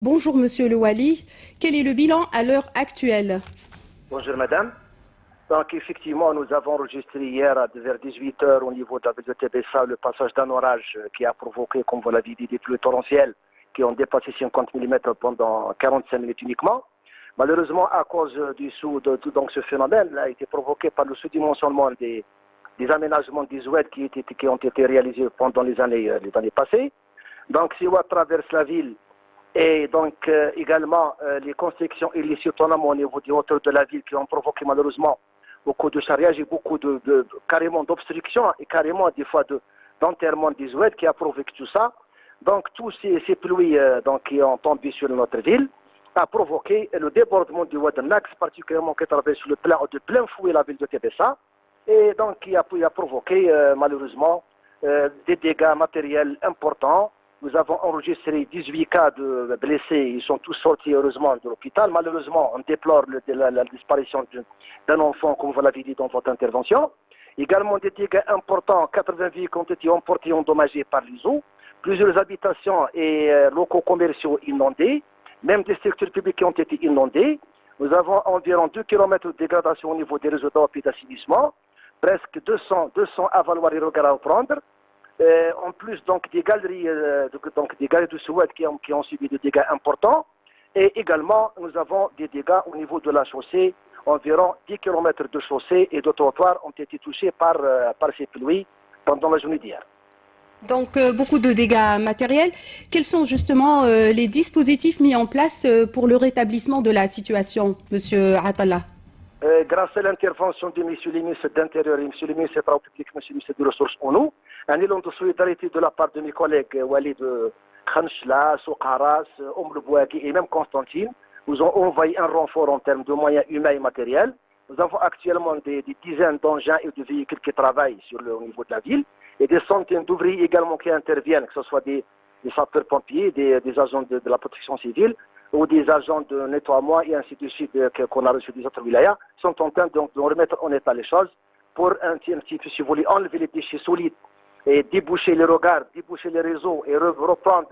Bonjour Monsieur Le Wali, quel est le bilan à l'heure actuelle? Bonjour madame. Donc effectivement, nous avons enregistré hier vers 18 heures au niveau de la ville de Tébessa le passage d'un orage qui a provoqué, comme vous l'avez dit, des pluies torrentielles qui ont dépassé 50 mm pendant 45 minutes uniquement. Malheureusement, à cause donc ce phénomène a été provoqué par le sous-dimensionnement des aménagements des oueds qui ont été réalisés pendant les années passées. Donc si on traverse la ville, et donc également les constructions illicites au niveau des hauteurs de la ville qui ont provoqué malheureusement beaucoup de charriage et beaucoup carrément d'obstruction et carrément des fois d'enterrement des oueds qui a provoqué tout ça. Donc tous ces pluies qui ont tombé sur notre ville a provoqué le débordement du Oued Nax, particulièrement qui traverse de plein fouet la ville de Tébessa, et donc qui a provoqué malheureusement des dégâts matériels importants. Nous avons enregistré 18 cas de blessés. Ils sont tous sortis heureusement de l'hôpital. Malheureusement, on déplore la disparition d'un enfant, comme vous l'avez dit dans votre intervention. Également des dégâts importants. 80 véhicules ont été emportés et endommagés par les eaux. Plusieurs habitations et locaux commerciaux inondés. Même des structures publiques qui ont été inondées. Nous avons environ 2 km de dégradation au niveau des réseaux d'eau et d'assainissement. Presque 200 avaloirs et regards à prendre. En plus donc des galeries de Souad qui ont subi des dégâts importants, et également nous avons des dégâts au niveau de la chaussée. Environ 10 km de chaussée et de trottoirs ont été touchés par ces pluies pendant la journée d'hier. Donc beaucoup de dégâts matériels. Quels sont justement les dispositifs mis en place pour le rétablissement de la situation, Monsieur Attallah? Grâce à l'intervention de M. le ministre de l'Intérieur et M. le ministre des Travaux publics, M. le ministre des Ressources ONU, un élan de solidarité de la part de mes collègues Walid Khanchla, Soukaras, Omble Bouagui et même Constantine, nous ont envoyé un renfort en termes de moyens humains et matériels. Nous avons actuellement des dizaines d'engins et de véhicules qui travaillent au niveau de la ville et des centaines d'ouvriers également qui interviennent, que ce soit des sapeurs-pompiers, des agents de la protection civile ou des agents de nettoiement et ainsi de suite qu'on a reçus des autres wilayas, sont en train de remettre en état les choses pour un petit peu, si vous voulez, enlever les déchets solides et déboucher les regards, déboucher les réseaux et reprendre,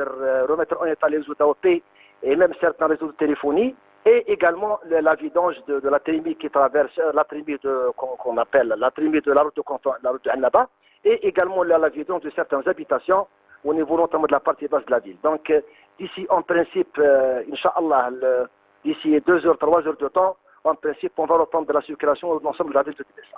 remettre en état les réseaux d'AOP et même certains réseaux de téléphonie, et également la vidange de la trémie qui traverse, la trémie qu'on appelle la trémie de la route de Annaba, et également la vidange de certaines habitations au niveau notamment de la partie basse de la ville. Donc d'ici en principe, Inch'Allah, d'ici 2 heures, 3 heures de temps, en principe on va reprendre de la circulation dans l'ensemble de la ville de Tébessa.